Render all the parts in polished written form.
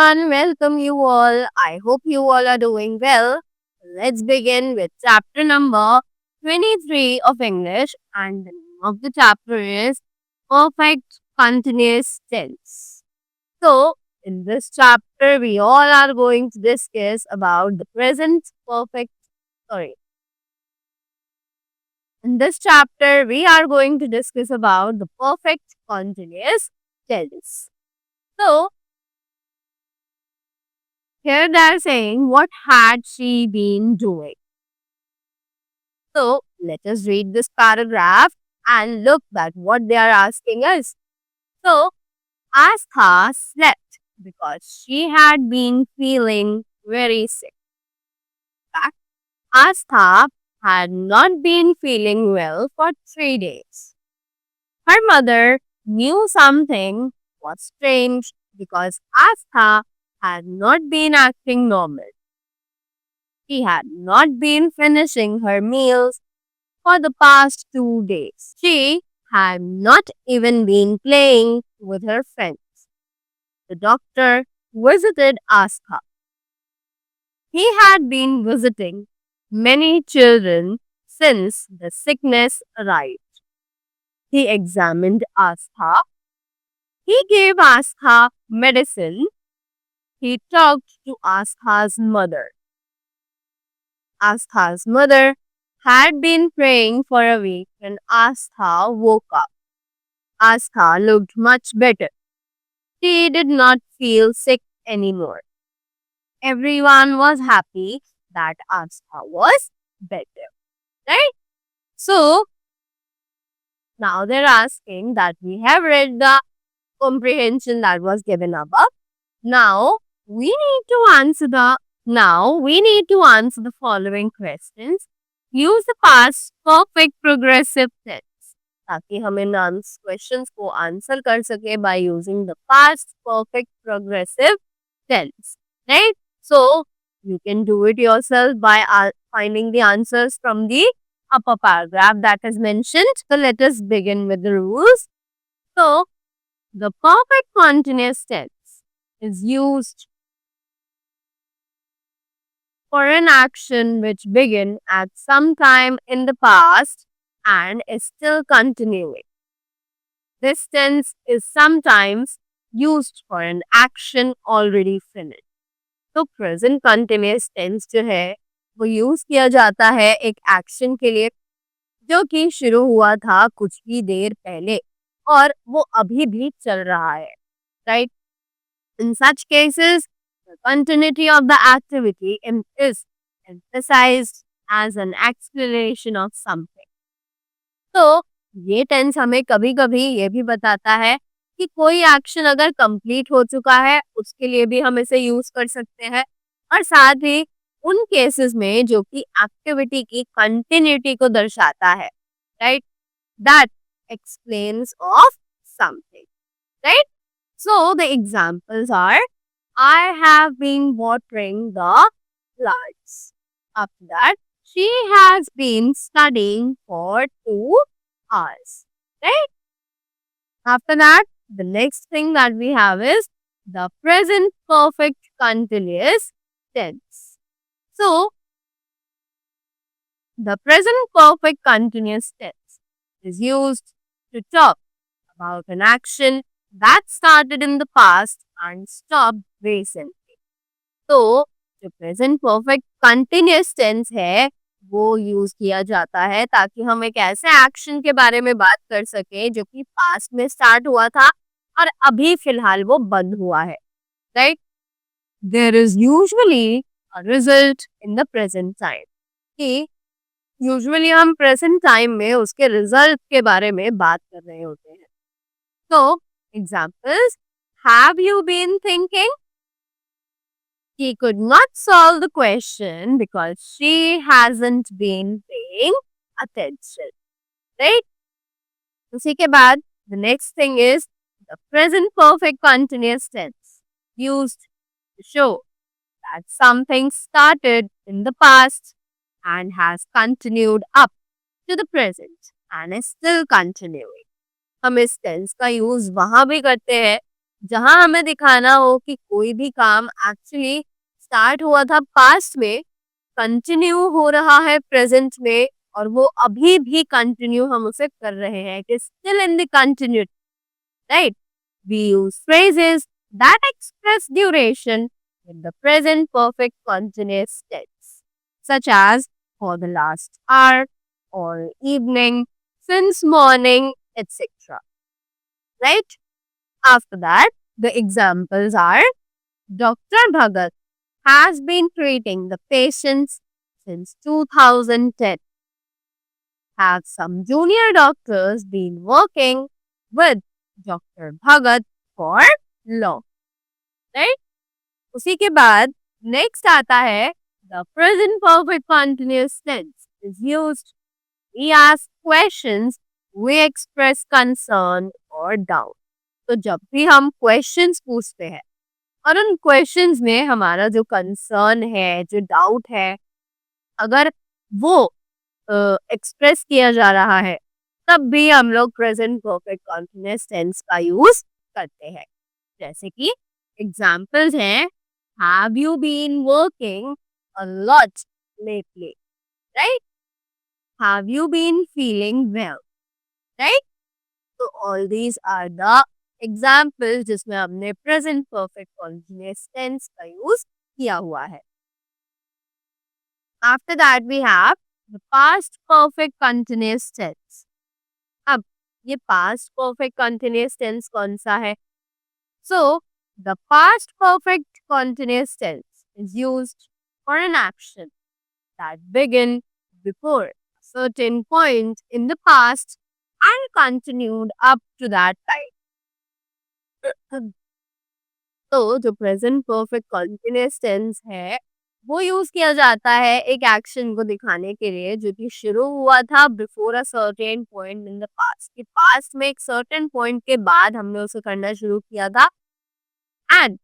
everyone, welcome you all. I hope you all are doing well. Let's begin with chapter number 23 of English, and the name of the chapter is Perfect Continuous Tense. So, in this chapter, we all are going to discuss about the present perfect, sorry. In this chapter, we are going to discuss about the perfect continuous tense. So, here they are saying, what had she been doing? So let us read this paragraph and look at what they are asking us. So Astha slept because she had been feeling very sick. In fact, Astha had not been feeling well for 3 days. Her mother knew something was strange because Astha had not been acting normal. She had not been finishing her meals for the past 2 days. She had not even been playing with her friends. The doctor visited Astha. He had been visiting many children since the sickness arrived. He examined Astha. He gave Astha medicine. He talked to Astha's mother. Astha's mother had been praying for a week when Astha woke up. Astha looked much better. She did not feel sick anymore. Everyone was happy that Astha was better. Right? So, now they're asking that we have read the comprehension that was given above. Now, we need to answer the following questions. Use the past perfect progressive tense. ताकि हम इन questions को answer कर सके by using the past perfect progressive tense. Right? So, you can do it yourself by finding the answers from the upper paragraph that is mentioned. So, let us begin with the rules. So, the perfect continuous tense is used for an action which began at some time in the past and is still continuing. This tense is sometimes used for an action already finished. तो present continuous tense जो है वो use किया जाता है एक action के लिए जो कि शुरू हुआ था कुछ ही देर पहले और वो अभी भी चल रहा है, right? In such cases, the continuity of the activity is emphasized as an explanation of something. तो ये टेंस हमें कभी कभी ये भी बताता है कि कोई एक्शन अगर कंप्लीट हो चुका है उसके लिए भी हम इसे यूज कर सकते हैं और साथ ही उन केसेस में जो कि एक्टिविटी की कंटिन्यूटी को दर्शाता है, right? That explains of something, right? So the examples are, I have been watering the plants. After that, she has been studying for 2 hours. Right? After that, the next thing that we have is the present perfect continuous tense. So, the present perfect continuous tense is used to talk about an action that started in the past and stopped recently. तो जो present perfect continuous tense है वो use किया जाता है ताकि हम एक ऐसे एक्शन के बारे में बात कर सके जो कि पास्ट में स्टार्ट हुआ था और अभी फिलहाल वो बंद हुआ है, right? There is usually a result in the present time कि यूजुअली हम प्रेजेंट टाइम में उसके रिजल्ट के बारे में बात कर रहे होते हैं. तो examples, have you been thinking? She could not solve the question because she hasn't been paying attention. Right? उसी के बाद the next thing is the present perfect continuous tense used to show that something started in the past and has continued up to the present and is still continuing. हम इस tense का use वहां भी करते हैं जहां हमें दिखाना हो कि कोई भी काम एक्चुअली स्टार्ट हुआ था पास्ट में, कंटिन्यू हो रहा है प्रेजेंट में, और वो अभी भी कंटिन्यू हम उसे कर रहे हैं. It is still in the continuity, right? We use phrases that express duration with the present perfect continuous tense, such as for the last hour or evening, since morning, etc. Right? After that, the examples are: Dr. Bhagat has been treating the patients since 2010. Have some junior doctors been working with Dr. Bhagat for long? Right? उसी के बाद next आता है the present perfect continuous tense is used. We ask questions, we express concern or doubt. तो जब भी हम questions पूछते हैं और उन क्वेश्चंस में हमारा जो कंसर्न है, जो डाउट है, अगर वो एक्सप्रेस किया जा रहा है, तब भी हम लोग प्रेजेंट परफेक्ट कॉन्टिन्यूअस टेंस का यूज करते हैं. जैसे कि एग्जाम्पल्स हैं: have you been working a lot lately, right? Have you been feeling well, right? तो all these are the examples जिसमें हमने प्रेजेंट परफेक्ट कॉन्टिन्यूअस टेंस का यूज किया हुआ है. After that we have the past perfect continuous tense. अब ये past perfect continuous tense कौन सा है? So the past perfect continuous tense is used for an action that began before a certain point in the past and continued up to that time. तो जो present perfect continuous tense है, वो use किया जाता है एक action को दिखाने के लिए जो कि शुरू हुआ था before a certain point in the past, कि पास्ट में एक सर्टेन पॉइंट के बाद हमने उसे करना शुरू किया था and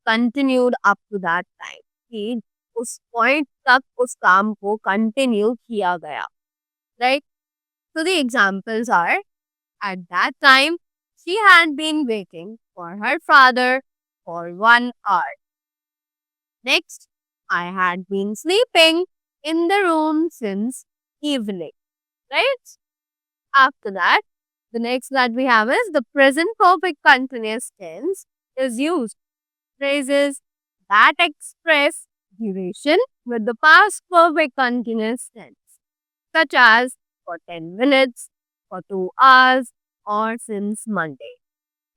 continued up to that time, कि उस पॉइंट तक उस काम को कंटिन्यू किया गया, right? So the examples are: at that time, she had been waiting for her father for 1 hour. Next, I had been sleeping in the room since evening, right? After that, the next that we have is the present perfect continuous tense is used. Phrases that express duration with the past perfect continuous tense, such as for 10 minutes, for 2 hours, or since Monday,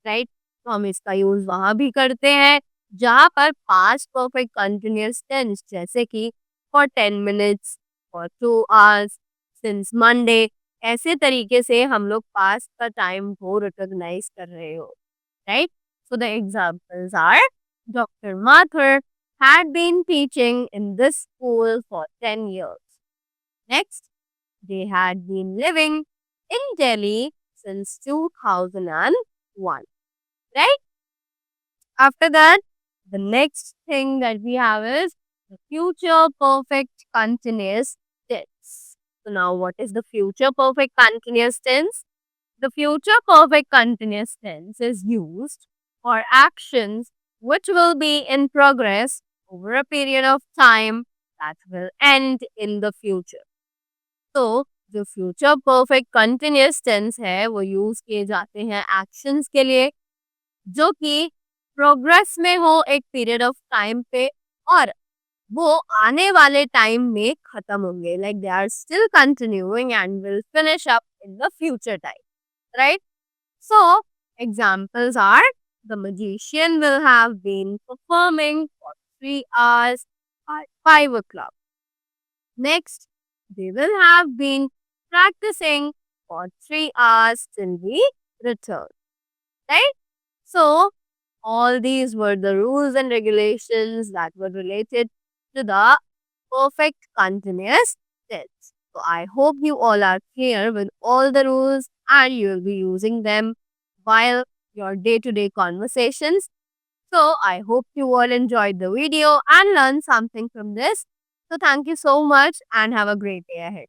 right? तो हम इसका use वहां भी करते हैं जहां पर past perfect continuous tense जैसे कि for 10 minutes, for 2 hours, since Monday, ऐसे तरीके से हम लोग पास्ट का टाइम को रिकॉग्नाइज कर रहे हो, right? So the examples are: doctor Mathur had been teaching in this school for 10 years. Next, they had been living in Delhi since 2001, right? After that, the next thing that we have is the future perfect continuous tense. So now what is the future perfect continuous tense? The future perfect continuous tense is used for actions which will be in progress over a period of time that will end in the future. तो जो future perfect continuous tense है वो use किए जाते हैं actions के लिए जो कि प्रोग्रेस में हो एक पीरियड ऑफ टाइम पे, और वो आने वाले टाइम में खत्म होंगे, like they are still continuing and will finish up in the future time, right? So examples are: the magician will have been performing for 3 hours at 5 o'clock. Next, they will have been practicing for 3 hours till we return, right? So, all these were the rules and regulations that were related to the perfect continuous tense. So, I hope you all are clear with all the rules and you will be using them while your day-to-day conversations. So, I hope you all enjoyed the video and learned something from this. So, thank you so much and have a great day ahead.